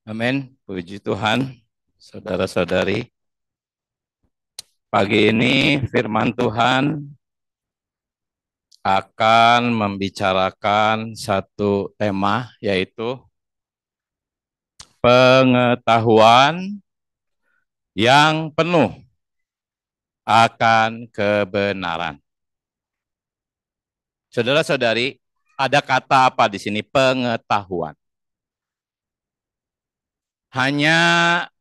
Amin. Puji Tuhan, saudara-saudari. Pagi ini firman Tuhan akan membicarakan satu tema, yaitu pengetahuan yang penuh akan kebenaran. Saudara-saudari, ada kata apa di sini? Pengetahuan. Hanya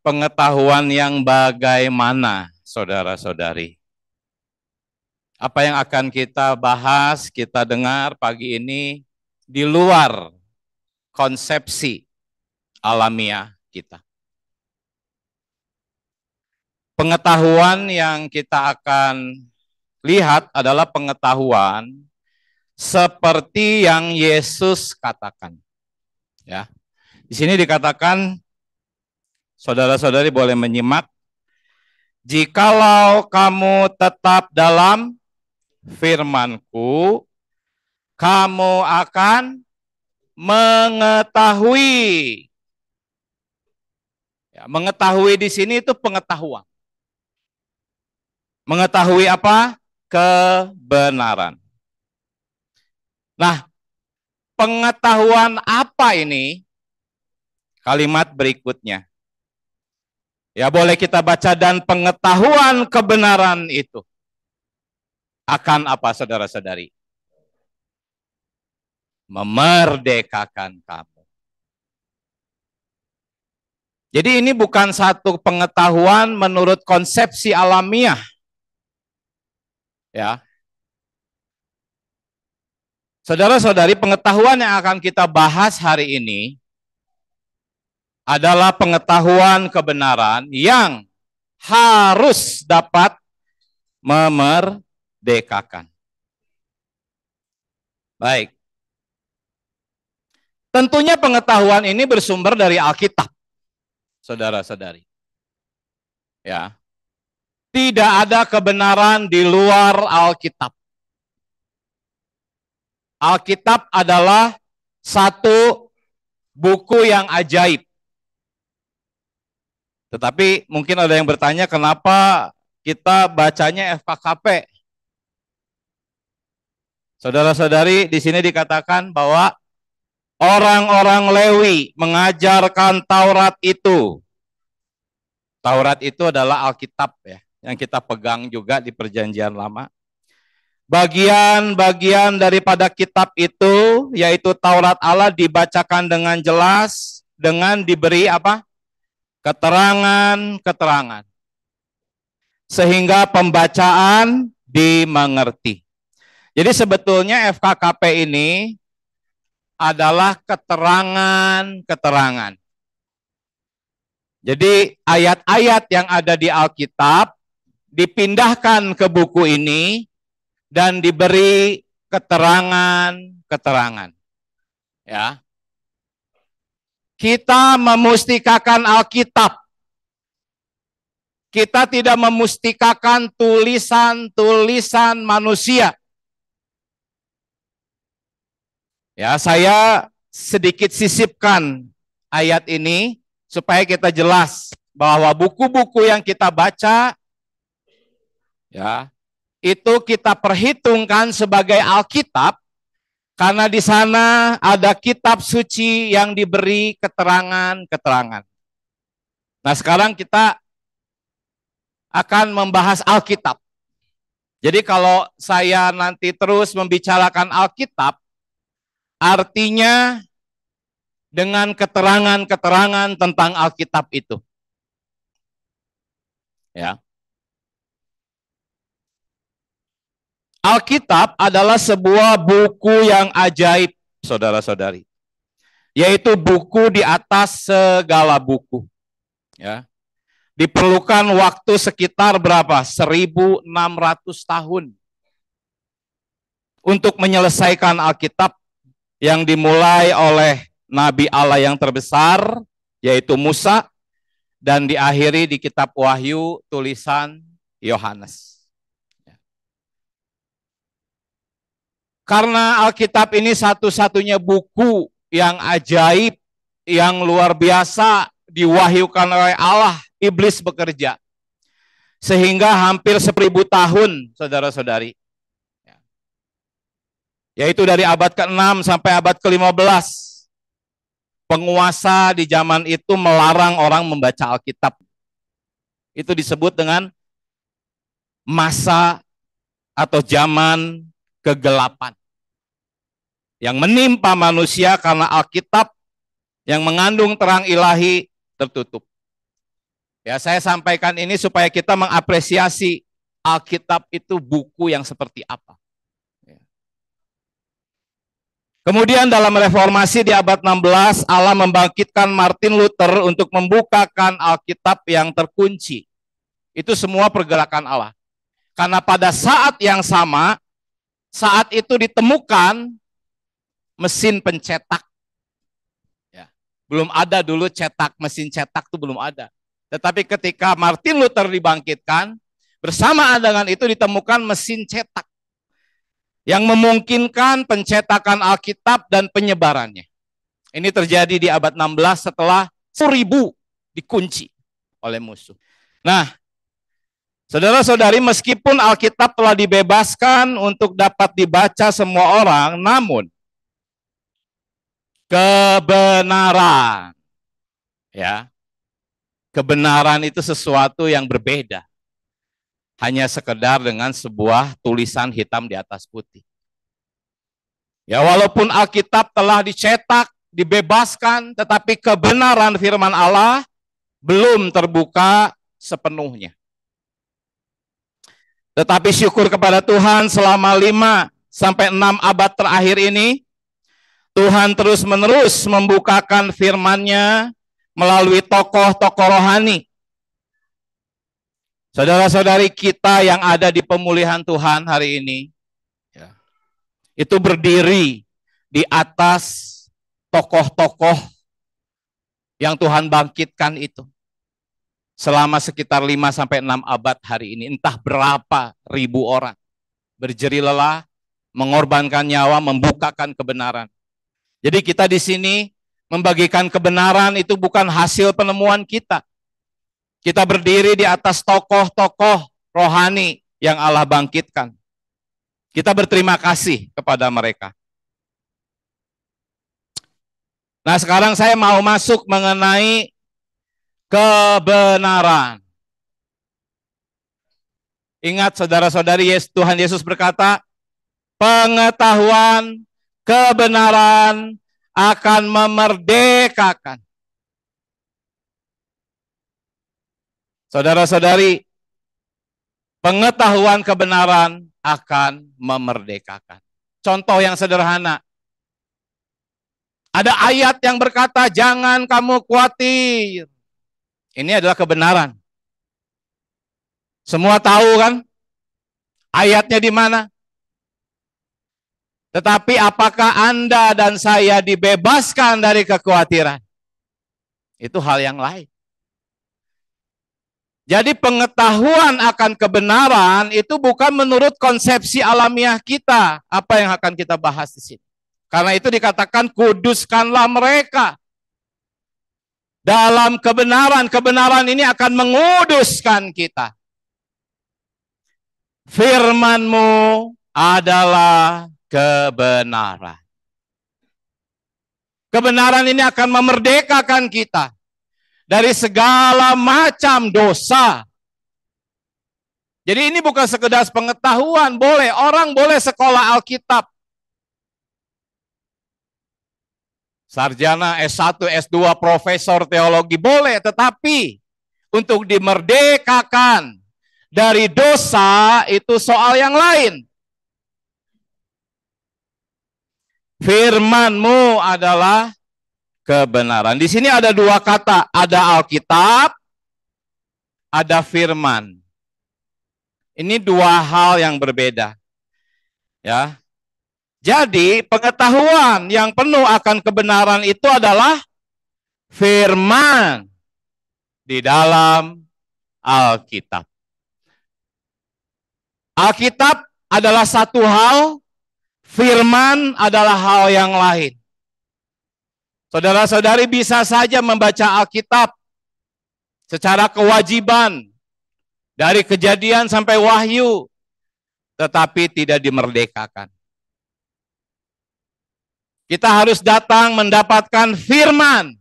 pengetahuan yang bagaimana, saudara-saudari? Apa yang akan kita bahas, kita dengar pagi ini di luar konsepsi alamiah kita. Pengetahuan yang kita akan lihat adalah pengetahuan seperti yang Yesus katakan. Ya. Di sini dikatakan, saudara-saudari boleh menyimak, jikalau kamu tetap dalam firman-Ku, kamu akan mengetahui. Ya, mengetahui di sini itu pengetahuan. Mengetahui apa? Kebenaran. Nah, pengetahuan apa ini? Kalimat berikutnya. Ya, boleh kita baca, dan pengetahuan kebenaran itu akan apa, saudara-saudari? Memerdekakan kamu. Jadi ini bukan satu pengetahuan menurut konsepsi alamiah. Ya. Saudara-saudari, pengetahuan yang akan kita bahas hari ini adalah pengetahuan kebenaran yang harus dapat memerdekakan. Baik. Tentunya pengetahuan ini bersumber dari Alkitab, saudara-saudari. Ya. Tidak ada kebenaran di luar Alkitab. Alkitab adalah satu buku yang ajaib. Tetapi mungkin ada yang bertanya, kenapa kita bacanya FKKP? Saudara-saudari, di sini dikatakan bahwa orang-orang Lewi mengajarkan Taurat itu. Taurat itu adalah Alkitab ya, yang kita pegang juga di Perjanjian Lama. Bagian-bagian daripada kitab itu, yaitu Taurat Allah, dibacakan dengan jelas, dengan diberi apa? Keterangan-keterangan. Sehingga pembacaan dimengerti. Jadi sebetulnya FKKP ini adalah keterangan-keterangan. Jadi ayat-ayat yang ada di Alkitab dipindahkan ke buku ini dan diberi keterangan-keterangan. Ya. Kita memustikakan Alkitab. Kita tidak memustikakan tulisan-tulisan manusia. Ya, saya sedikit sisipkan ayat ini supaya kita jelas bahwa buku-buku yang kita baca, ya, itu kita perhitungkan sebagai Alkitab, karena di sana ada kitab suci yang diberi keterangan-keterangan. Nah, sekarang kita akan membahas Alkitab. Jadi kalau saya nanti terus membicarakan Alkitab, artinya dengan keterangan-keterangan tentang Alkitab itu. Ya. Alkitab adalah sebuah buku yang ajaib, saudara-saudari. Yaitu buku di atas segala buku. Ya. Diperlukan waktu sekitar berapa? 1.600 tahun untuk menyelesaikan Alkitab yang dimulai oleh Nabi Allah yang terbesar, yaitu Musa, dan diakhiri di kitab Wahyu tulisan Yohanes. Karena Alkitab ini satu-satunya buku yang ajaib, yang luar biasa, diwahyukan oleh Allah, iblis bekerja. Sehingga hampir 1000 tahun, saudara-saudari. Yaitu dari abad ke-6 sampai abad ke-15. Penguasa di zaman itu melarang orang membaca Alkitab. Itu disebut dengan masa atau zaman kegelapan. Yang menimpa manusia karena Alkitab yang mengandung terang ilahi tertutup. Ya, saya sampaikan ini supaya kita mengapresiasi Alkitab itu buku yang seperti apa. Kemudian dalam reformasi di abad 16, Allah membangkitkan Martin Luther untuk membukakan Alkitab yang terkunci. Itu semua pergerakan Allah. Karena pada saat yang sama, saat itu ditemukan mesin pencetak. Ya, belum ada dulu cetak, mesin cetak itu belum ada. Tetapi ketika Martin Luther dibangkitkan, bersamaan dengan itu ditemukan mesin cetak yang memungkinkan pencetakan Alkitab dan penyebarannya. Ini terjadi di abad 16 setelah 1000 dikunci oleh musuh. Nah, saudara-saudari, meskipun Alkitab telah dibebaskan untuk dapat dibaca semua orang, namun kebenaran, ya, kebenaran itu sesuatu yang berbeda. Hanya sekedar dengan sebuah tulisan hitam di atas putih. Ya, walaupun Alkitab telah dicetak, dibebaskan, tetapi kebenaran firman Allah belum terbuka sepenuhnya. Tetapi syukur kepada Tuhan, selama 5 sampai 6 abad terakhir ini, Tuhan terus-menerus membukakan firman-Nya melalui tokoh-tokoh rohani. Saudara-saudari kita yang ada di pemulihan Tuhan hari ini, ya, itu berdiri di atas tokoh-tokoh yang Tuhan bangkitkan itu. Selama sekitar 5 sampai 6 abad hari ini, entah berapa ribu orang berjeri lelah, mengorbankan nyawa, membukakan kebenaran. Jadi kita di sini membagikan kebenaran itu bukan hasil penemuan kita. Kita berdiri di atas tokoh-tokoh rohani yang Allah bangkitkan. Kita berterima kasih kepada mereka. Nah, sekarang saya mau masuk mengenai kebenaran. Ingat saudara-saudari, Tuhan Yesus berkata, pengetahuan kebenaran akan memerdekakan. Saudara-saudari, pengetahuan kebenaran akan memerdekakan. Contoh yang sederhana. Ada ayat yang berkata, jangan kamu khawatir. Ini adalah kebenaran. Semua tahu kan? Ayatnya di mana? Tetapi apakah Anda dan saya dibebaskan dari kekhawatiran? Itu hal yang lain. Jadi pengetahuan akan kebenaran itu bukan menurut konsepsi alamiah kita. Apa yang akan kita bahas di sini. Karena itu dikatakan kuduskanlah mereka. Dalam kebenaran, kebenaran ini akan menguduskan kita. Firman-Mu adalah kebenaran. Kebenaran ini akan memerdekakan kita dari segala macam dosa. Jadi ini bukan sekedar pengetahuan, boleh orang boleh sekolah Alkitab. Sarjana S1, S2, profesor teologi boleh, tetapi untuk dimerdekakan dari dosa itu soal yang lain. Firman-Mu adalah kebenaran. Di sini ada dua kata, ada Alkitab, ada firman. Ini dua hal yang berbeda. Ya. Jadi, pengetahuan yang penuh akan kebenaran itu adalah firman di dalam Alkitab. Alkitab adalah satu hal, firman adalah hal yang lain. Saudara-saudari bisa saja membaca Alkitab secara kewajiban dari Kejadian sampai Wahyu, tetapi tidak dimerdekakan. Kita harus datang mendapatkan firman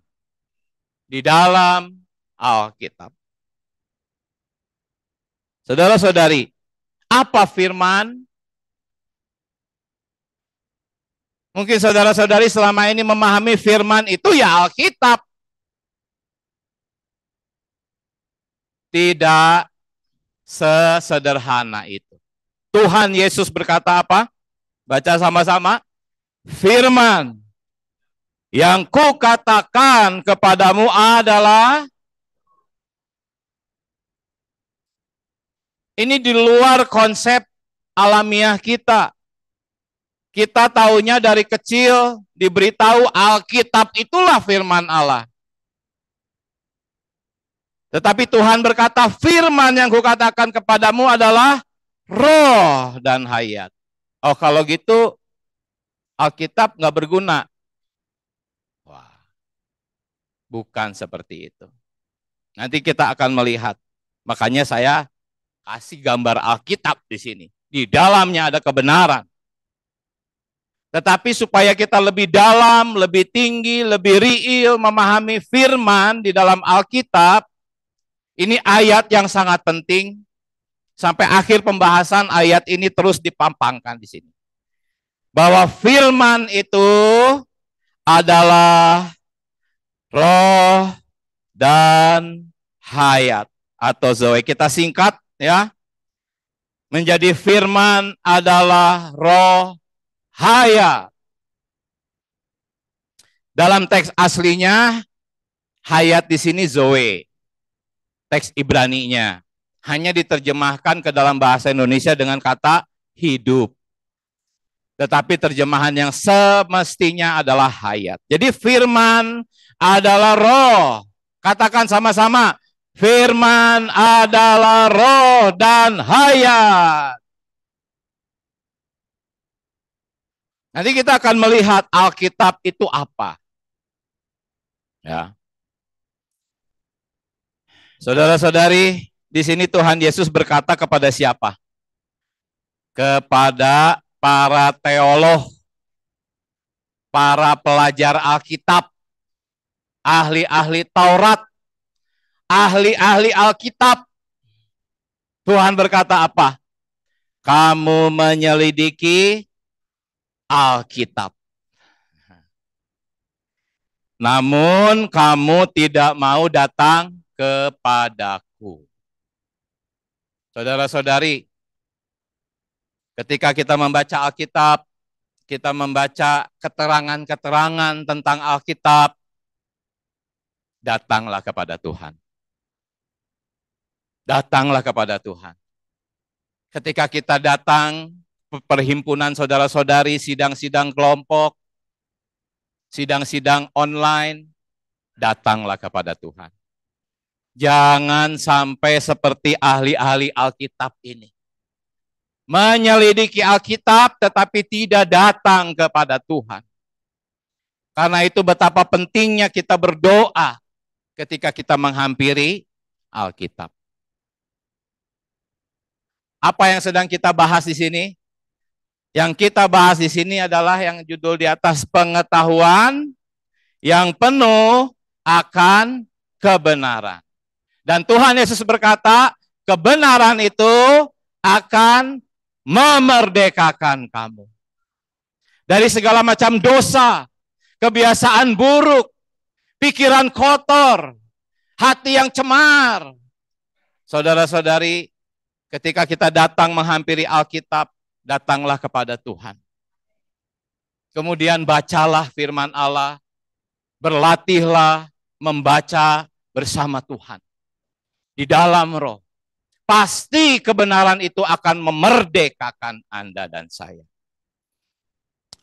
di dalam Alkitab. Saudara-saudari, apa firman? Mungkin saudara-saudari selama ini memahami firman itu ya Alkitab. Tidak sesederhana itu. Tuhan Yesus berkata apa? Baca sama-sama. Firman yang kukatakan kepadamu adalah, ini di luar konsep alamiah kita. Kita taunya dari kecil diberitahu Alkitab itulah firman Allah. Tetapi Tuhan berkata, firman yang kukatakan kepadamu adalah roh dan hayat. Oh, kalau gitu Alkitab nggak berguna. Wah, bukan seperti itu. Nanti kita akan melihat. Makanya saya kasih gambar Alkitab di sini. Di dalamnya ada kebenaran. Tetapi supaya kita lebih dalam, lebih tinggi, lebih real memahami firman di dalam Alkitab, ini ayat yang sangat penting. Sampai akhir pembahasan ayat ini terus dipampangkan di sini. Bahwa firman itu adalah roh dan hayat atau zoe. Kita singkat ya. Menjadi firman adalah roh hayat. Dalam teks aslinya hayat di sini zoe. Teks Ibraninya hanya diterjemahkan ke dalam bahasa Indonesia dengan kata hidup. Tetapi terjemahan yang semestinya adalah hayat. Jadi firman adalah roh. Katakan sama-sama. Firman adalah roh dan hayat. Nanti kita akan melihat Alkitab itu apa. Ya. Saudara-saudari, di sini Tuhan Yesus berkata kepada siapa? Kepada para teolog, para pelajar Alkitab, ahli-ahli Taurat, ahli-ahli Alkitab. Tuhan berkata apa? Kamu menyelidiki Alkitab. Namun kamu tidak mau datang kepadaku. Saudara-saudari, ketika kita membaca Alkitab, kita membaca keterangan-keterangan tentang Alkitab, datanglah kepada Tuhan. Datanglah kepada Tuhan. Ketika kita datang, perhimpunan saudara-saudari, sidang-sidang kelompok, sidang-sidang online, datanglah kepada Tuhan. Jangan sampai seperti ahli-ahli Alkitab ini. Menyelidiki Alkitab tetapi tidak datang kepada Tuhan. Karena itu betapa pentingnya kita berdoa ketika kita menghampiri Alkitab. Apa yang sedang kita bahas di sini? Yang kita bahas di sini adalah yang judul di atas, pengetahuan yang penuh akan kebenaran. Dan Tuhan Yesus berkata, kebenaran itu akan memerdekakan kamu. Dari segala macam dosa, kebiasaan buruk, pikiran kotor, hati yang cemar. Saudara-saudari, ketika kita datang menghampiri Alkitab, datanglah kepada Tuhan. Kemudian bacalah firman Allah, berlatihlah membaca bersama Tuhan. Di dalam roh. Pasti kebenaran itu akan memerdekakan Anda dan saya.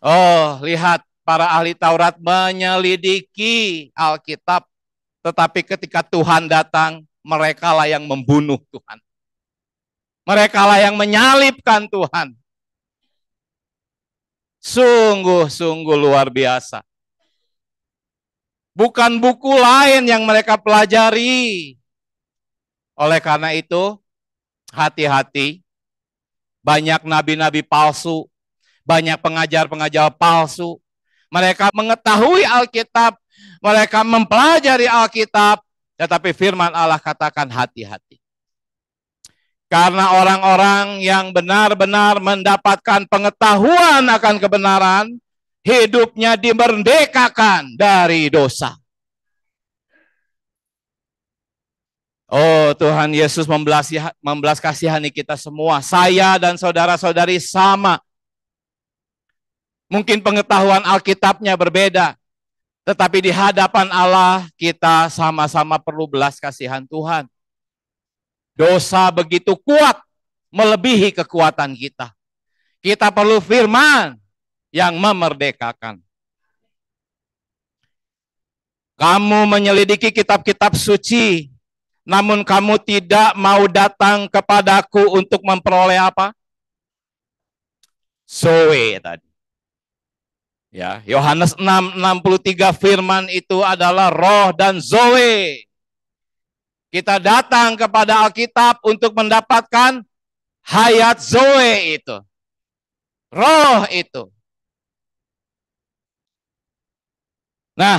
Oh, lihat para ahli Taurat menyelidiki Alkitab. Tetapi ketika Tuhan datang, merekalah yang membunuh Tuhan. Merekalah yang menyalibkan Tuhan. Sungguh-sungguh luar biasa. Bukan buku lain yang mereka pelajari. Oleh karena itu, hati-hati. Banyak nabi-nabi palsu, banyak pengajar-pengajar palsu. Mereka mengetahui Alkitab, mereka mempelajari Alkitab, tetapi firman Allah katakan hati-hati. Karena orang-orang yang benar-benar mendapatkan pengetahuan akan kebenaran, hidupnya dimerdekakan dari dosa. Oh, Tuhan Yesus membelas kasihani kita semua. Saya dan saudara-saudari sama. Mungkin pengetahuan Alkitabnya berbeda, tetapi di hadapan Allah kita sama-sama perlu belas kasihan Tuhan. Dosa begitu kuat, melebihi kekuatan kita. Kita perlu firman yang memerdekakan. Kamu menyelidiki kitab-kitab suci, namun kamu tidak mau datang kepadaku untuk memperoleh apa? Zoe tadi. Ya, Yohanes 6:63 firman itu adalah roh dan zoe. Kita datang kepada Alkitab untuk mendapatkan hayat zoe itu. Roh itu. Nah,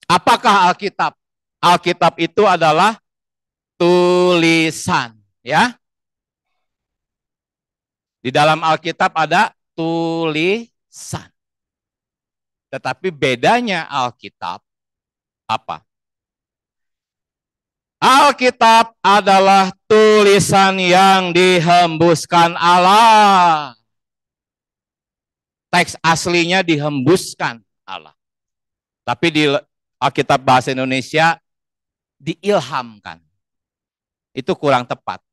apakah Alkitab? Alkitab itu adalah tulisan, ya. Di dalam Alkitab ada tulisan. Tetapi bedanya Alkitab apa? Alkitab adalah tulisan yang dihembuskan Allah. Teks aslinya dihembuskan Allah. Tapi di Alkitab bahasa Indonesia diilhamkan. Itu kurang tepat.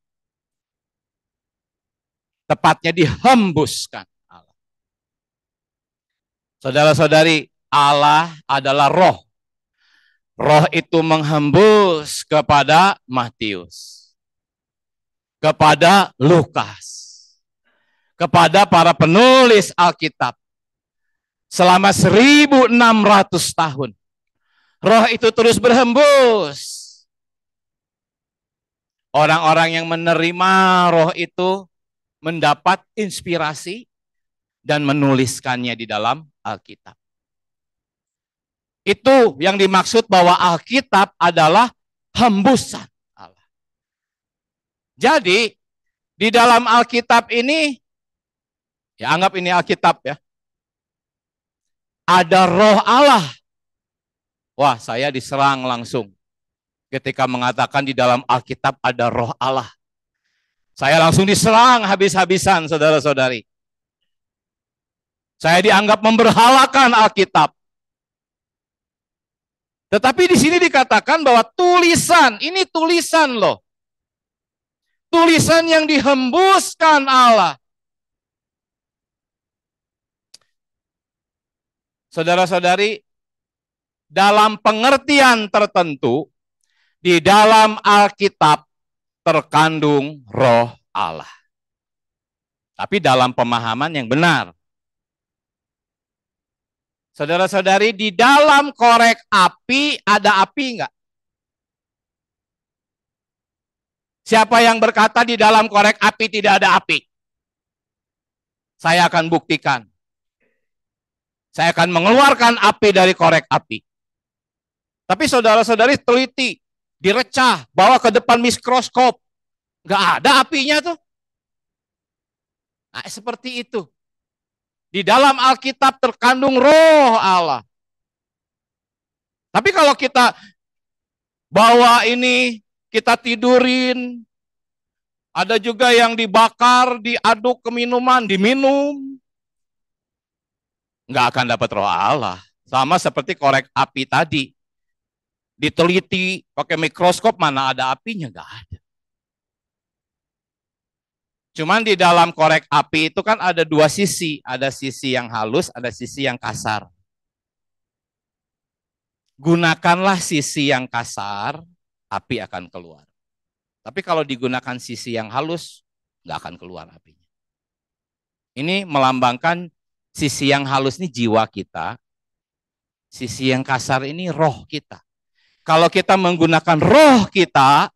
Tepatnya dihembuskan Allah. Saudara-saudari, Allah adalah roh. Roh itu menghembus kepada Matius, kepada Lukas, kepada para penulis Alkitab. Selama 1.600 tahun, roh itu terus berhembus. Orang-orang yang menerima roh itu mendapat inspirasi dan menuliskannya di dalam Alkitab. Itu yang dimaksud bahwa Alkitab adalah hembusan Allah. Jadi, di dalam Alkitab ini, ya anggap ini Alkitab ya, ada roh Allah. Wah, saya diserang langsung ketika mengatakan di dalam Alkitab ada roh Allah. Saya langsung diserang habis-habisan, saudara-saudari. Saya dianggap memberhalakan Alkitab. Tetapi di sini dikatakan bahwa tulisan, ini tulisan loh. Tulisan yang dihembuskan Allah. Saudara-saudari, dalam pengertian tertentu, di dalam Alkitab terkandung roh Allah. Tapi dalam pemahaman yang benar. Saudara-saudari, di dalam korek api ada api enggak? Siapa yang berkata di dalam korek api tidak ada api? Saya akan buktikan. Saya akan mengeluarkan api dari korek api. Tapi saudara-saudari teliti, direcah, bawa ke depan mikroskop. Enggak ada apinya tuh. Nah, seperti itu. Di dalam Alkitab terkandung roh Allah. Tapi kalau kita bawa ini, kita tidurin, ada juga yang dibakar, diaduk ke minuman, diminum, nggak akan dapat roh Allah. Sama seperti korek api tadi. Diteliti pakai mikroskop, mana ada apinya? Nggak ada. Cuman di dalam korek api itu kan ada dua sisi. Ada sisi yang halus, ada sisi yang kasar. Gunakanlah sisi yang kasar, api akan keluar. Tapi kalau digunakan sisi yang halus, nggak akan keluar apinya. Ini melambangkan sisi yang halus ini jiwa kita. Sisi yang kasar ini roh kita. Kalau kita menggunakan roh kita,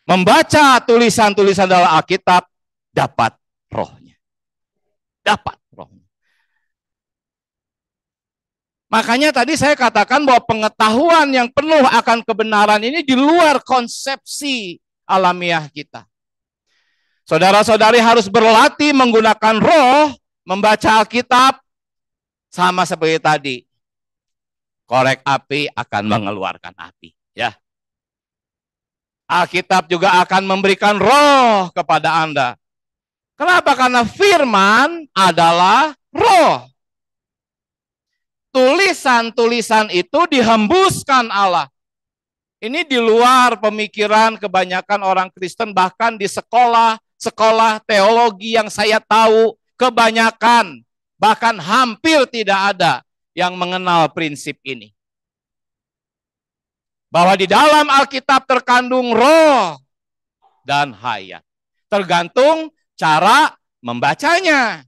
membaca tulisan-tulisan dalam Alkitab, dapat rohnya. Dapat rohnya. Makanya tadi saya katakan bahwa pengetahuan yang penuh akan kebenaran ini di luar konsepsi alamiah kita. Saudara-saudari harus berlatih menggunakan roh, membaca Alkitab, sama seperti tadi. Korek api akan mengeluarkan api. Ya. Alkitab juga akan memberikan roh kepada Anda. Kenapa? Karena firman adalah roh. Tulisan-tulisan itu dihembuskan Allah. Ini di luar pemikiran kebanyakan orang Kristen, bahkan di sekolah teologi yang saya tahu, kebanyakan, bahkan hampir tidak ada yang mengenal prinsip ini. Bahwa di dalam Alkitab terkandung roh dan hayat. Tergantung cara membacanya.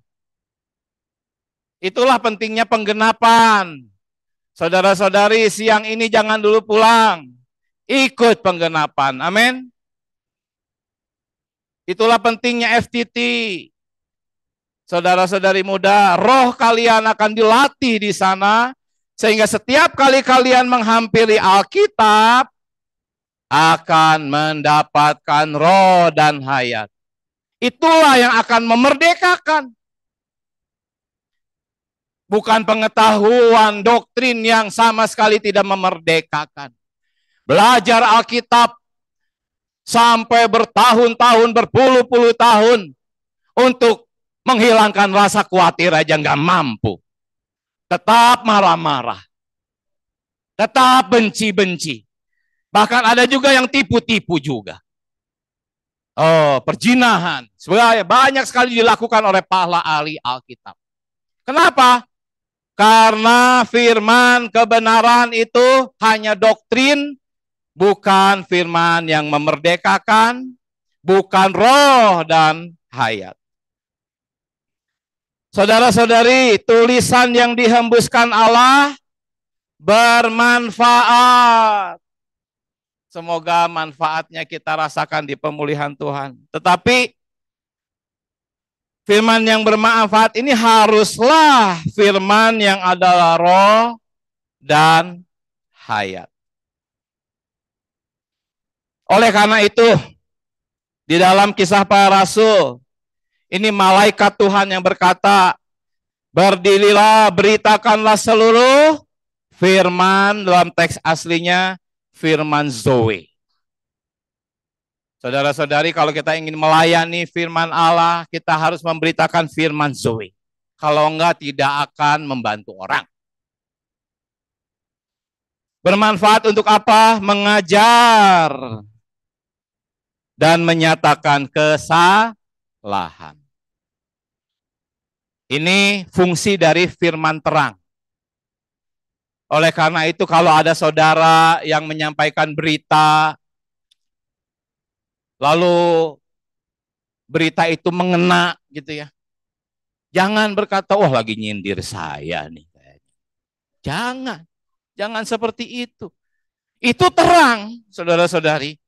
Itulah pentingnya penggenapan. Saudara-saudari, siang ini jangan dulu pulang. Ikut penggenapan. Amin. Itulah pentingnya FTT. Saudara-saudari muda, roh kalian akan dilatih di sana, sehingga setiap kali kalian menghampiri Alkitab, akan mendapatkan roh dan hayat. Itulah yang akan memerdekakan. Bukan pengetahuan doktrin yang sama sekali tidak memerdekakan. Belajar Alkitab sampai bertahun-tahun, berpuluh-puluh tahun untuk menghilangkan rasa khawatir aja nggak mampu. Tetap marah-marah. Tetap benci-benci. Bahkan ada juga yang tipu-tipu juga. Oh, perjinahan. Sebenarnya banyak sekali dilakukan oleh para ahli Alkitab. Kenapa? Karena firman kebenaran itu hanya doktrin, bukan firman yang memerdekakan, bukan roh dan hayat. Saudara-saudari, tulisan yang dihembuskan Allah bermanfaat. Semoga manfaatnya kita rasakan di pemulihan Tuhan. Tetapi firman yang bermanfaat ini haruslah firman yang adalah roh dan hayat. Oleh karena itu, di dalam Kisah Para Rasul, ini malaikat Tuhan yang berkata, berdirilah, beritakanlah seluruh firman, dalam teks aslinya, firman Zoe. Saudara-saudari, kalau kita ingin melayani firman Allah, kita harus memberitakan firman Zoe. Kalau enggak, tidak akan membantu orang. Bermanfaat untuk apa? Mengajar dan menyatakan kesalahan. Ini fungsi dari firman terang. Oleh karena itu, kalau ada saudara yang menyampaikan berita, lalu berita itu mengena gitu ya. Jangan berkata, wah lagi nyindir saya nih. Jangan seperti itu. Itu terang, saudara-saudari.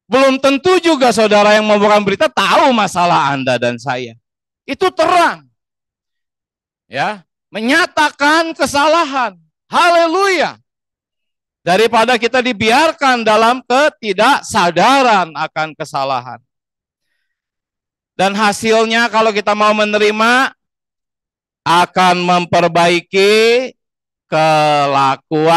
Belum tentu juga saudara yang membawakan berita tahu masalah Anda dan saya. Itu terang. Ya, menyatakan kesalahan. Haleluya. Daripada kita dibiarkan dalam ketidaksadaran akan kesalahan. Dan hasilnya kalau kita mau menerima, akan memperbaiki kelakuan.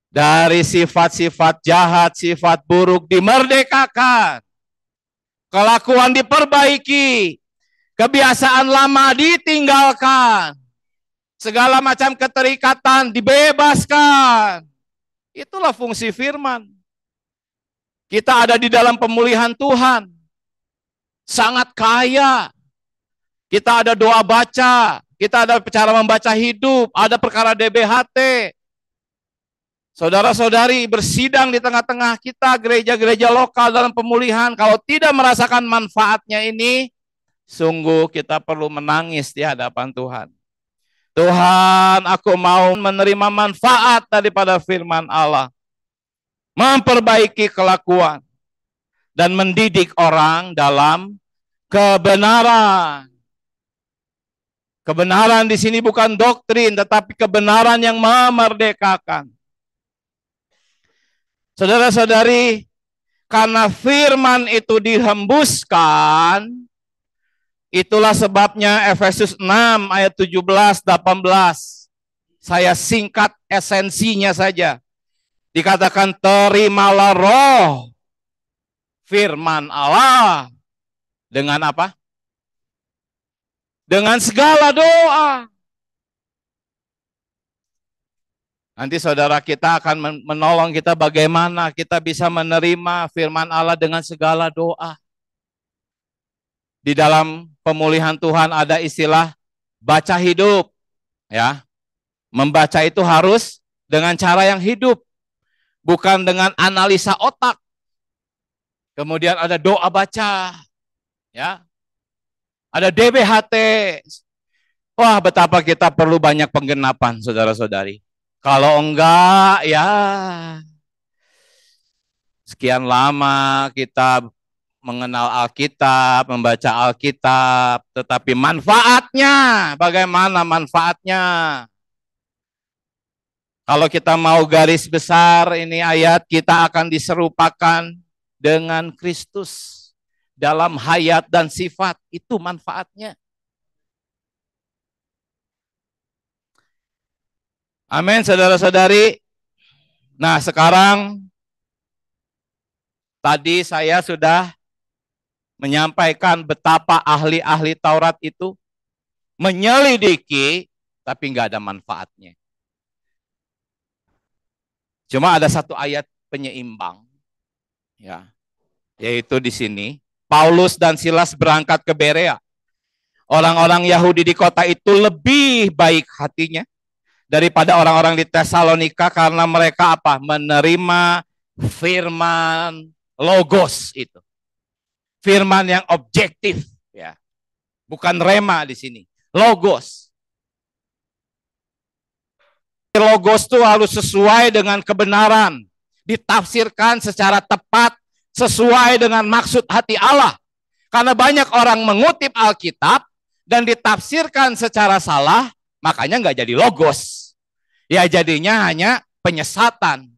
Dari sifat-sifat jahat, sifat buruk dimerdekakan. Kelakuan diperbaiki. Kebiasaan lama ditinggalkan. Segala macam keterikatan dibebaskan. Itulah fungsi firman. Kita ada di dalam pemulihan Tuhan. Sangat kaya. Kita ada doa baca. Kita ada cara membaca hidup. Ada perkara DBHT. Saudara-saudari bersidang di tengah-tengah kita, gereja-gereja lokal dalam pemulihan. Kalau tidak merasakan manfaatnya ini, sungguh kita perlu menangis di hadapan Tuhan. Tuhan, aku mau menerima manfaat daripada firman Allah. Memperbaiki kelakuan dan mendidik orang dalam kebenaran. Kebenaran di sini bukan doktrin, tetapi kebenaran yang memerdekakan. Saudara-saudari, karena firman itu dihembuskan, itulah sebabnya Efesus 6 ayat 17-18. Saya singkat esensinya saja. Dikatakan terimalah roh firman Allah dengan apa? Dengan segala doa. Nanti saudara kita akan menolong kita bagaimana kita bisa menerima firman Allah dengan segala doa. Di dalam pemulihan Tuhan ada istilah baca hidup. Ya, membaca itu harus dengan cara yang hidup, bukan dengan analisa otak. Kemudian ada doa baca, ya, ada DBHT. Wah, betapa kita perlu banyak penggenapan, saudara-saudari. Kalau enggak, ya sekian lama kita mengenal Alkitab, membaca Alkitab, tetapi manfaatnya, bagaimana manfaatnya? Kalau kita mau garis besar ini ayat, kita akan diserupakan dengan Kristus dalam hayat dan sifat. Itu manfaatnya. Amin, saudara-saudari. Nah, sekarang tadi saya sudah menyampaikan betapa ahli-ahli Taurat itu menyelidiki, tapi nggak ada manfaatnya. Cuma ada satu ayat penyeimbang, ya, yaitu di sini. Paulus dan Silas berangkat ke Berea. Orang-orang Yahudi di kota itu lebih baik hatinya daripada orang-orang di Tesalonika karena mereka apa? Menerima firman logos itu. Firman yang objektif, ya. Bukan rema di sini. Logos. Logos itu harus sesuai dengan kebenaran, ditafsirkan secara tepat sesuai dengan maksud hati Allah. Karena banyak orang mengutip Alkitab dan ditafsirkan secara salah, makanya nggak jadi logos. Ya jadinya hanya penyesatan,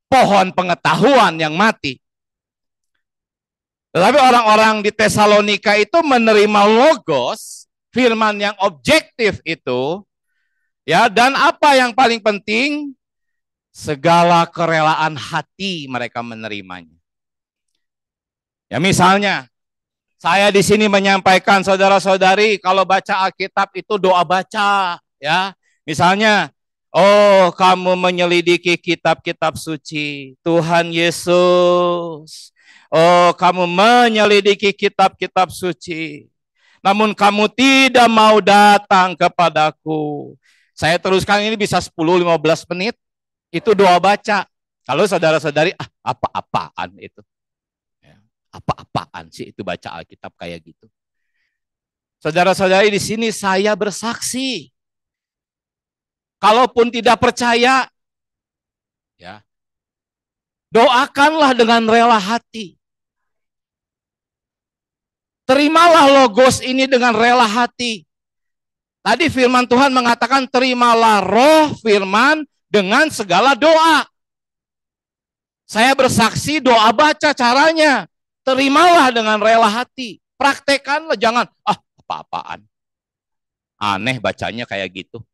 pohon pengetahuan yang mati. Tetapi orang-orang di Tesalonika itu menerima logos, firman yang objektif itu, ya, dan apa yang paling penting, segala kerelaan hati mereka menerimanya. Ya misalnya, saya di sini menyampaikan saudara-saudari kalau baca Alkitab itu doa baca, ya. Misalnya, oh kamu menyelidiki kitab-kitab suci, Tuhan Yesus. Oh kamu menyelidiki kitab-kitab suci, namun kamu tidak mau datang kepadaku. Saya teruskan ini bisa 10-15 menit, itu doa baca. Kalau saudara-saudari, apa-apaan itu. Apa-apaan sih itu baca Alkitab kayak gitu. Saudara-saudari di sini saya bersaksi. Kalaupun tidak percaya, ya, doakanlah dengan rela hati. Terimalah logos ini dengan rela hati. Tadi firman Tuhan mengatakan terimalah roh firman dengan segala doa. Saya bersaksi doa baca caranya. Terimalah dengan rela hati. Praktekanlah, jangan apa-apaan. Aneh bacanya kayak gitu.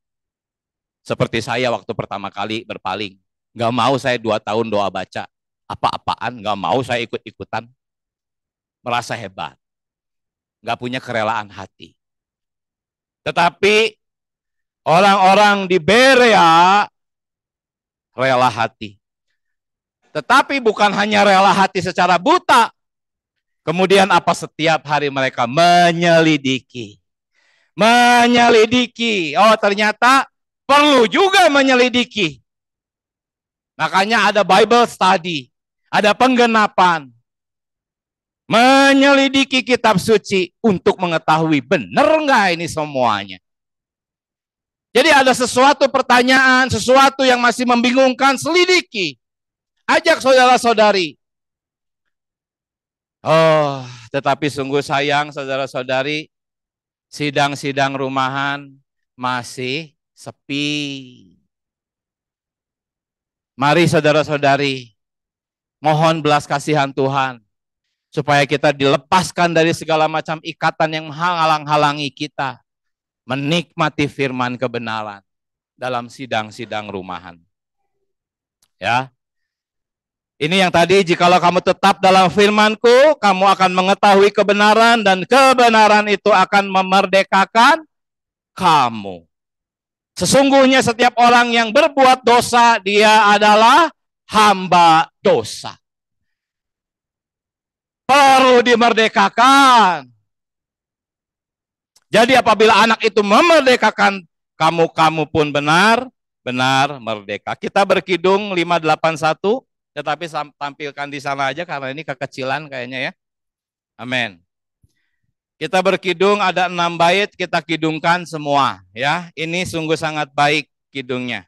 Seperti saya waktu pertama kali berpaling. Gak mau saya 2 tahun doa baca. Apa-apaan, gak mau saya ikut-ikutan. Merasa hebat. Gak punya kerelaan hati. Tetapi orang-orang di Berea rela hati. Tetapi bukan hanya rela hati secara buta. Kemudian apa, setiap hari mereka menyelidiki. Menyelidiki. Oh ternyata perlu juga menyelidiki. Makanya ada Bible study. Ada penggenapan. Menyelidiki kitab suci untuk mengetahui benar nggak ini semuanya. Jadi ada sesuatu pertanyaan, sesuatu yang masih membingungkan, selidiki. Ajak saudara-saudari. Oh, tetapi sungguh sayang saudara-saudari, sidang-sidang rumahan masih sepi. Mari saudara-saudari, mohon belas kasihan Tuhan, supaya kita dilepaskan dari segala macam ikatan yang menghalang-halangi kita, menikmati firman kebenaran dalam sidang-sidang rumahan. Ya, ini yang tadi, jikalau kamu tetap dalam firman-Ku, kamu akan mengetahui kebenaran, dan kebenaran itu akan memerdekakan kamu. Sesungguhnya setiap orang yang berbuat dosa, dia adalah hamba dosa. Perlu dimerdekakan. Jadi apabila anak itu memerdekakan kamu, kamu pun benar-benar merdeka. Kita berkidung 581. Tetapi tampilkan di sana aja karena ini kekecilan kayaknya ya. Amin. Kita berkidung ada 6 bait, kita kidungkan semua ya. Ini sungguh sangat baik kidungnya.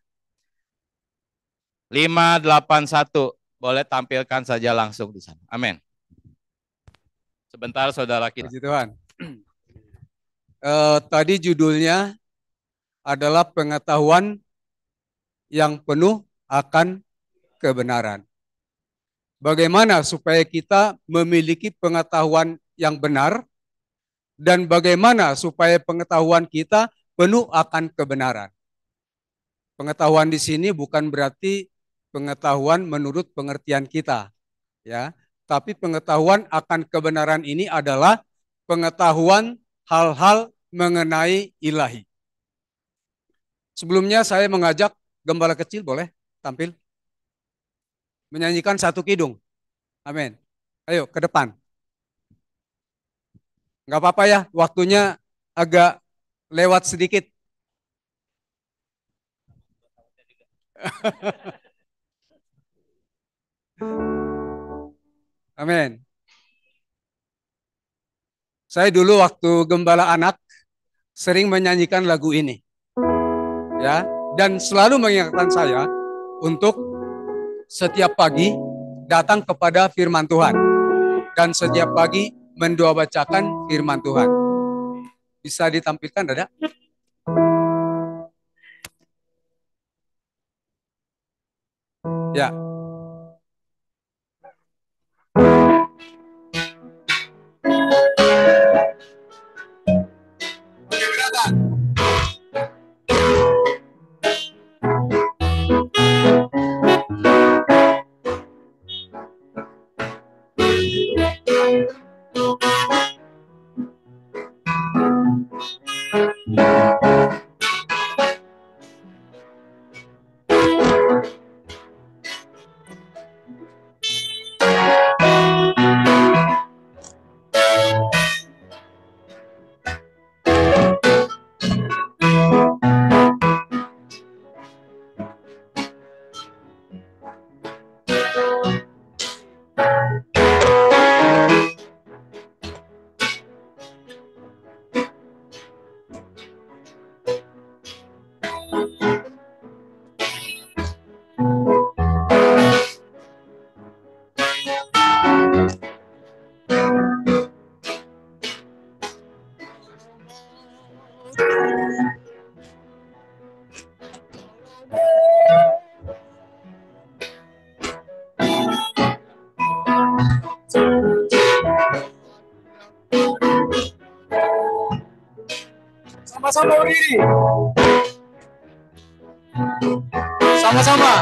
581 boleh tampilkan saja langsung di sana. Amin. Sebentar saudara kita. Puji Tuhan. Tadi judulnya adalah pengetahuan yang penuh akan kebenaran. Bagaimana supaya kita memiliki pengetahuan yang benar, dan bagaimana supaya pengetahuan kita penuh akan kebenaran. Pengetahuan di sini bukan berarti pengetahuan menurut pengertian kita, ya. Tapi pengetahuan akan kebenaran ini adalah pengetahuan hal-hal mengenai ilahi. Sebelumnya saya mengajak gembala kecil, boleh tampil? Menyanyikan satu kidung. Amin. Ayo ke depan. Enggak apa-apa ya, waktunya agak lewat sedikit. Amin. Saya dulu waktu gembala anak sering menyanyikan lagu ini. Ya, dan selalu mengingatkan saya untuk setiap pagi datang kepada firman Tuhan, dan setiap pagi mendoa bacakan firman Tuhan. Bisa ditampilkan, Dada? Ya. Sama-sama berdiri. Sama-sama.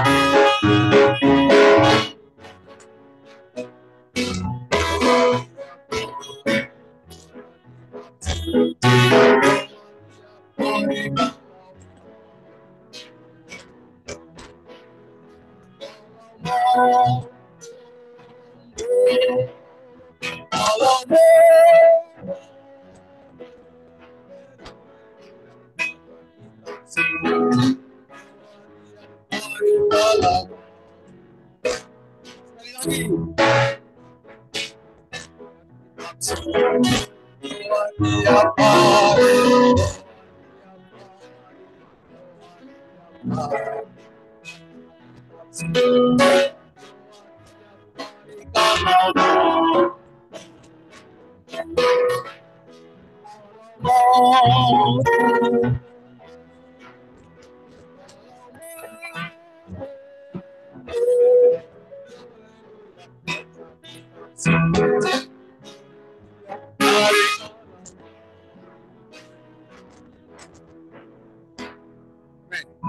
Terima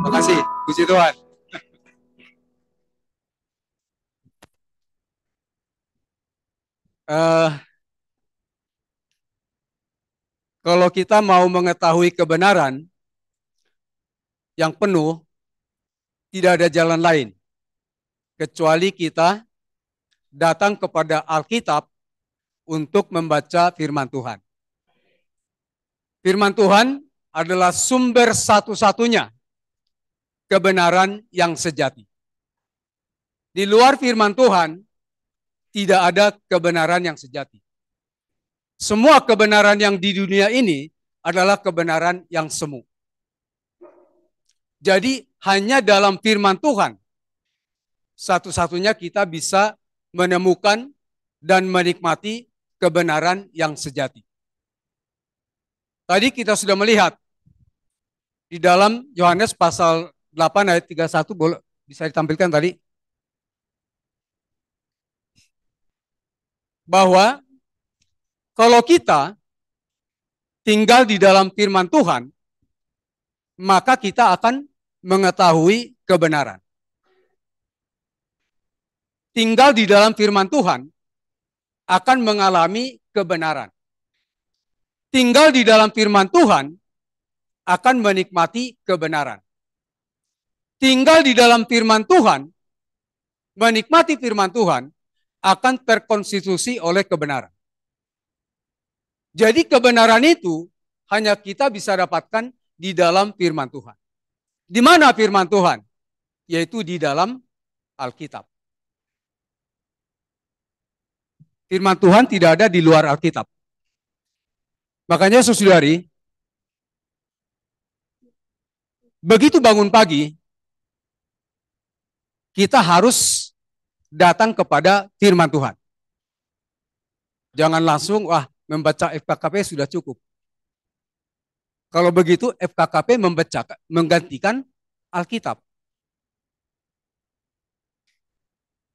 kasih, puji Tuhan. Kalau kita mau mengetahui kebenaran yang penuh, tidak ada jalan lain kecuali kita datang kepada Alkitab untuk membaca firman Tuhan. Firman Tuhan adalah sumber satu-satunya kebenaran yang sejati. Di luar firman Tuhan, tidak ada kebenaran yang sejati. Semua kebenaran yang di dunia ini adalah kebenaran yang semu. Jadi hanya dalam firman Tuhan satu-satunya kita bisa menemukan dan menikmati kebenaran yang sejati. Tadi kita sudah melihat di dalam Yohanes pasal 8 ayat 31, boleh bisa ditampilkan tadi, bahwa kalau kita tinggal di dalam firman Tuhan, maka kita akan mengetahui kebenaran. Tinggal di dalam firman Tuhan akan mengalami kebenaran. Tinggal di dalam firman Tuhan akan menikmati kebenaran. Tinggal di dalam firman Tuhan, menikmati firman Tuhan, akan terkonstitusi oleh kebenaran. Jadi kebenaran itu hanya kita bisa dapatkan di dalam firman Tuhan. Di mana firman Tuhan? Yaitu di dalam Alkitab. Firman Tuhan tidak ada di luar Alkitab. Makanya saudari, begitu bangun pagi, kita harus datang kepada firman Tuhan. Jangan langsung, membaca FKKP sudah cukup. Kalau begitu FKKP menggantikan Alkitab.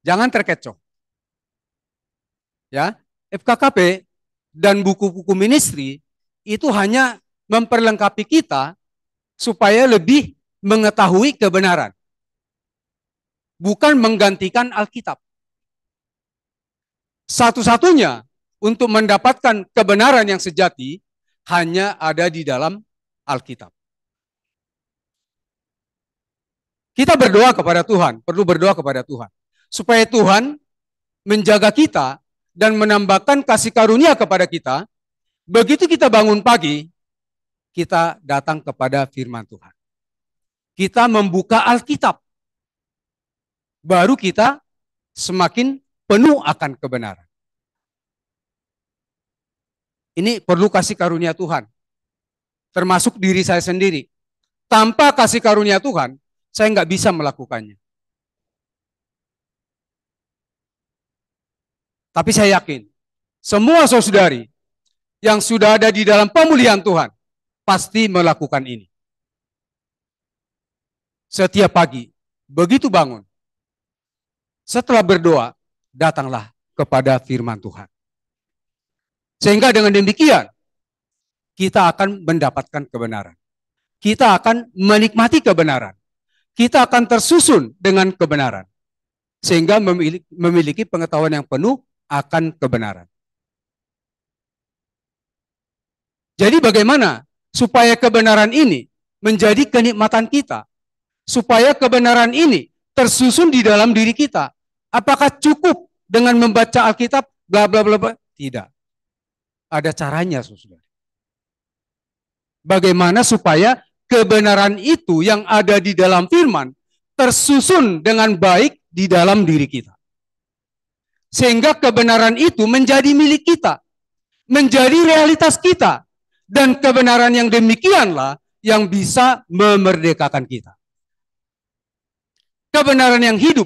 Jangan terkecoh. Ya, FKKP dan buku-buku ministry itu hanya memperlengkapi kita supaya lebih mengetahui kebenaran. Bukan menggantikan Alkitab. Satu-satunya untuk mendapatkan kebenaran yang sejati hanya ada di dalam Alkitab. Kita berdoa kepada Tuhan, perlu berdoa kepada Tuhan, supaya Tuhan menjaga kita dan menambahkan kasih karunia kepada kita. Begitu kita bangun pagi, kita datang kepada firman Tuhan. Kita membuka Alkitab. Baru kita semakin penuh akan kebenaran. Ini perlu kasih karunia Tuhan. Termasuk diri saya sendiri. Tanpa kasih karunia Tuhan, saya nggak bisa melakukannya. Tapi saya yakin, semua saudari yang sudah ada di dalam pemulihan Tuhan, pasti melakukan ini. Setiap pagi, begitu bangun, setelah berdoa, datanglah kepada firman Tuhan. Sehingga dengan demikian, kita akan mendapatkan kebenaran. Kita akan menikmati kebenaran. Kita akan tersusun dengan kebenaran. Sehingga memiliki pengetahuan yang penuh akan kebenaran. Jadi bagaimana supaya kebenaran ini menjadi kenikmatan kita? Supaya kebenaran ini tersusun di dalam diri kita. Apakah cukup dengan membaca Alkitab? Bla bla bla bla. Tidak. Ada caranya, saudara. Bagaimana supaya kebenaran itu yang ada di dalam firman tersusun dengan baik di dalam diri kita. Sehingga kebenaran itu menjadi milik kita. Menjadi realitas kita. Dan kebenaran yang demikianlah yang bisa memerdekakan kita. kebenaran yang hidup,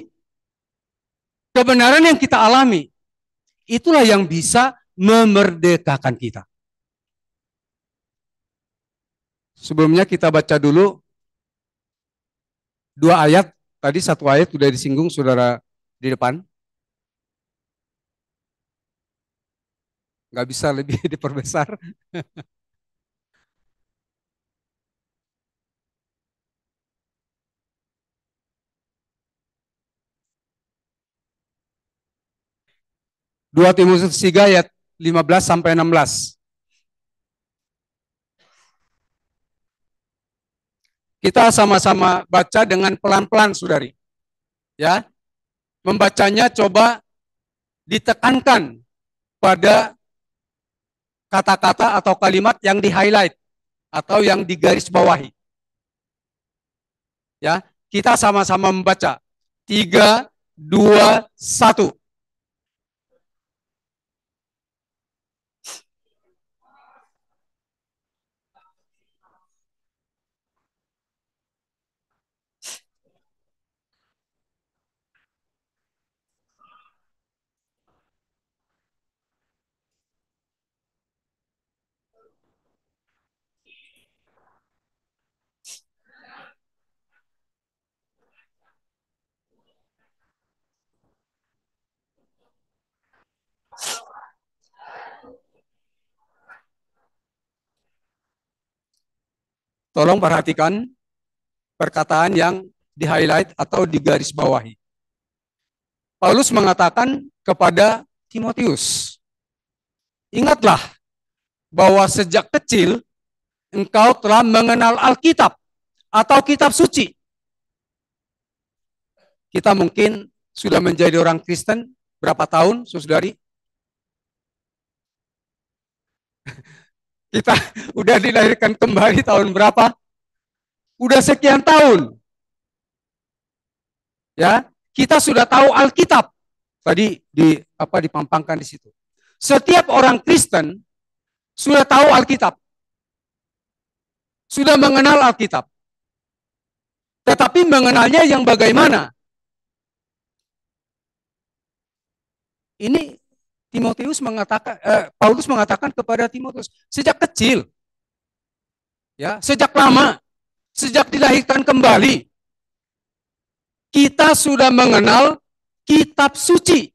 kebenaran yang kita alami, itulah yang bisa memerdekakan kita. Sebelumnya kita baca dulu 2 ayat. Tadi 1 ayat sudah disinggung saudara di depan. Nggak bisa lebih diperbesar. Dua Timotius 3 ayat 15 sampai 16. Kita sama-sama baca dengan pelan-pelan, saudari. Ya, membacanya coba ditekankan pada kata-kata atau kalimat yang di-highlight atau yang digarisbawahi. Ya, kita sama-sama membaca. 3, 2, 1. Tolong perhatikan perkataan yang di-highlight atau digarisbawahi. Paulus mengatakan kepada Timotius, ingatlah bahwa sejak kecil engkau telah mengenal Alkitab atau kitab suci. Kita mungkin sudah menjadi orang Kristen berapa tahun, saudari? Kita udah dilahirkan kembali tahun berapa? Udah sekian tahun. Ya, kita sudah tahu Alkitab. Tadi dipampangkan di situ. Setiap orang Kristen sudah tahu Alkitab. Sudah mengenal Alkitab. Tetapi mengenalnya yang bagaimana? Ini Paulus mengatakan kepada Timotius sejak kecil, ya, sejak lama, sejak dilahirkan kembali, kita sudah mengenal kitab suci,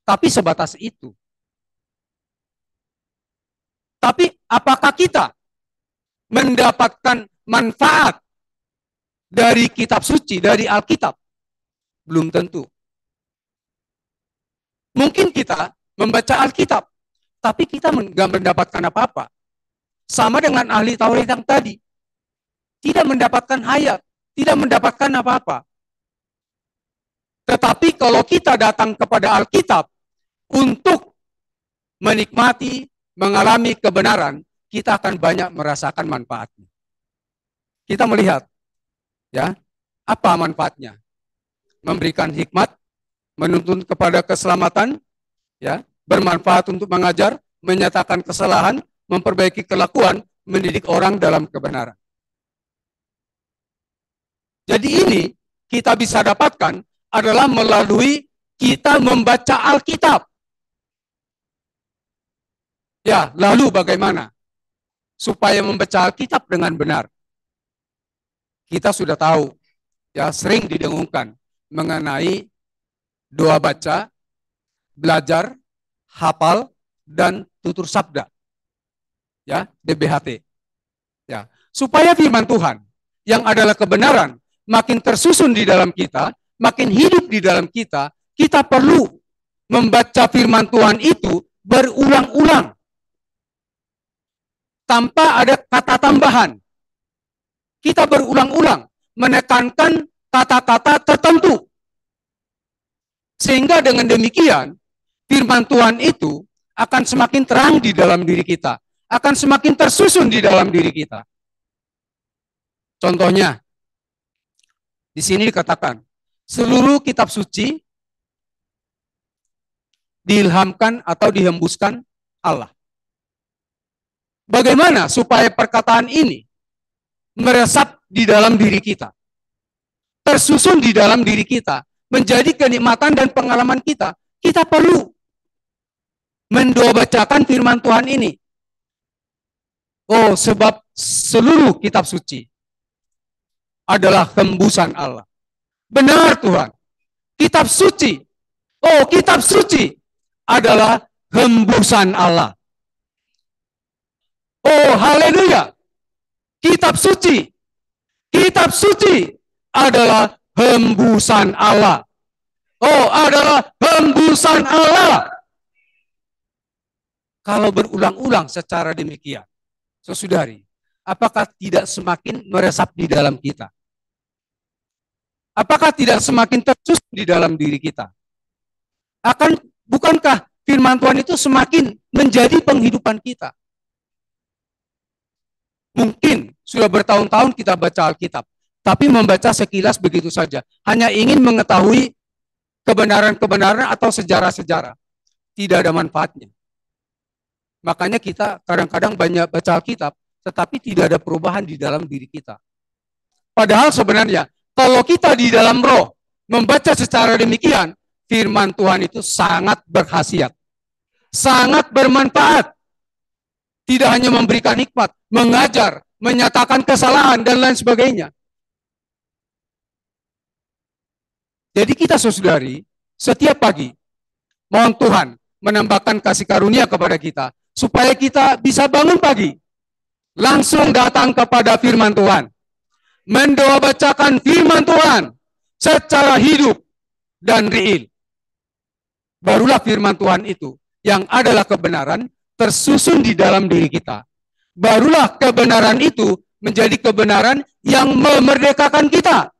tapi sebatas itu. Tapi apakah kita mendapatkan manfaat dari kitab suci, dari Alkitab? Belum tentu. Mungkin kita membaca Alkitab, tapi kita nggak mendapatkan apa-apa. Sama dengan ahli Taurat yang tadi. Tidak mendapatkan hayat, tidak mendapatkan apa-apa. Tetapi kalau kita datang kepada Alkitab untuk menikmati, mengalami kebenaran, kita akan banyak merasakan manfaatnya. Kita melihat, ya, apa manfaatnya? Memberikan hikmat, menuntun kepada keselamatan, ya, bermanfaat untuk mengajar, menyatakan kesalahan, memperbaiki kelakuan, mendidik orang dalam kebenaran. Jadi ini kita bisa dapatkan adalah melalui kita membaca Alkitab. Ya, lalu bagaimana supaya membaca Alkitab dengan benar? Kita sudah tahu, ya, sering didengungkan mengenai doa baca, belajar, hafal, dan tutur sabda. Ya, DBHT. Ya, supaya firman Tuhan yang adalah kebenaran makin tersusun di dalam kita, makin hidup di dalam kita, kita perlu membaca firman Tuhan itu berulang-ulang. Tanpa ada kata tambahan. Kita berulang-ulang menekankan kata-kata tertentu. Sehingga dengan demikian, firman Tuhan itu akan semakin terang di dalam diri kita. Akan semakin tersusun di dalam diri kita. Contohnya, di sini dikatakan, seluruh kitab suci diilhamkan atau dihembuskan Allah. Bagaimana supaya perkataan ini meresap di dalam diri kita? tersusun di dalam diri kita, menjadi kenikmatan dan pengalaman kita, kita perlu mendoabacakan firman Tuhan ini. Oh, sebab seluruh kitab suci adalah hembusan Allah. Benar Tuhan, kitab suci, oh kitab suci adalah hembusan Allah. Oh haleluya, kitab suci adalah hembusan Allah. Oh, adalah hembusan Allah. Kalau berulang-ulang secara demikian, saudari, apakah tidak semakin meresap di dalam kita? Apakah tidak semakin tersusun di dalam diri kita? Bukankah firman Tuhan itu semakin menjadi penghidupan kita? Mungkin sudah bertahun-tahun kita baca Alkitab, tapi membaca sekilas begitu saja. Hanya ingin mengetahui kebenaran-kebenaran atau sejarah-sejarah. Tidak ada manfaatnya. Makanya kita kadang-kadang banyak baca Alkitab, tetapi tidak ada perubahan di dalam diri kita. Padahal sebenarnya, kalau kita di dalam roh, membaca secara demikian, firman Tuhan itu sangat berkhasiat. Sangat bermanfaat. Tidak hanya memberikan hikmat, mengajar, menyatakan kesalahan, dan lain sebagainya. Jadi kita saudari, setiap pagi, mohon Tuhan menambahkan kasih karunia kepada kita, supaya kita bisa bangun pagi, langsung datang kepada firman Tuhan, mendoa bacakan firman Tuhan, secara hidup dan real. Barulah firman Tuhan itu, yang adalah kebenaran, tersusun di dalam diri kita. Barulah kebenaran itu menjadi kebenaran yang memerdekakan kita.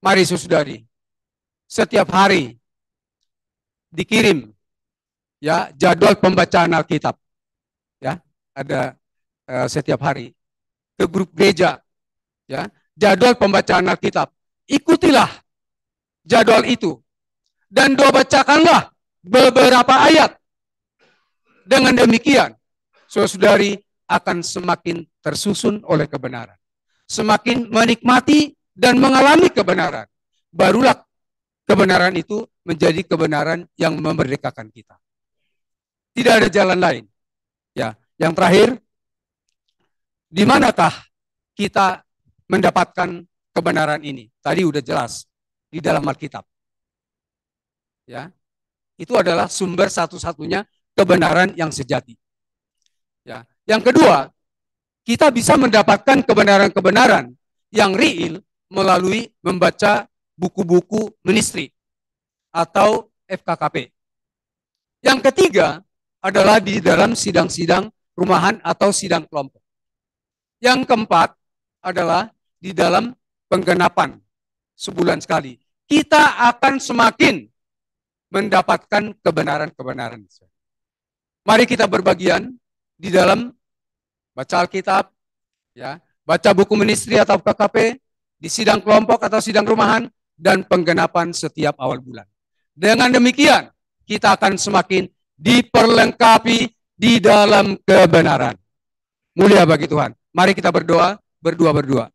Mari saudari, setiap hari dikirim ya jadwal pembacaan Alkitab. Ya, ada setiap hari ke grup gereja ya, jadwal pembacaan Alkitab. Ikutilah jadwal itu dan doa bacakanlah beberapa ayat. Dengan demikian, saudari akan semakin tersusun oleh kebenaran. Semakin menikmati dan mengalami kebenaran. Barulah kebenaran itu menjadi kebenaran yang memerdekakan kita. Tidak ada jalan lain. Ya, yang terakhir, di manakah kita mendapatkan kebenaran ini? Tadi udah jelas di dalam Alkitab. Ya, itu adalah sumber satu-satunya kebenaran yang sejati. Ya, yang kedua, kita bisa mendapatkan kebenaran-kebenaran yang real melalui membaca buku-buku ministry atau FKKP. Yang ketiga adalah di dalam sidang-sidang rumahan atau sidang kelompok. Yang keempat adalah di dalam penggenapan sebulan sekali. Kita akan semakin mendapatkan kebenaran-kebenaran. Mari kita berbagian di dalam baca Alkitab, ya, baca buku ministry atau KKP, di sidang kelompok atau sidang rumahan, dan penggenapan setiap awal bulan. Dengan demikian, kita akan semakin diperlengkapi di dalam kebenaran. Mulia bagi Tuhan. Mari kita berdoa, berdua.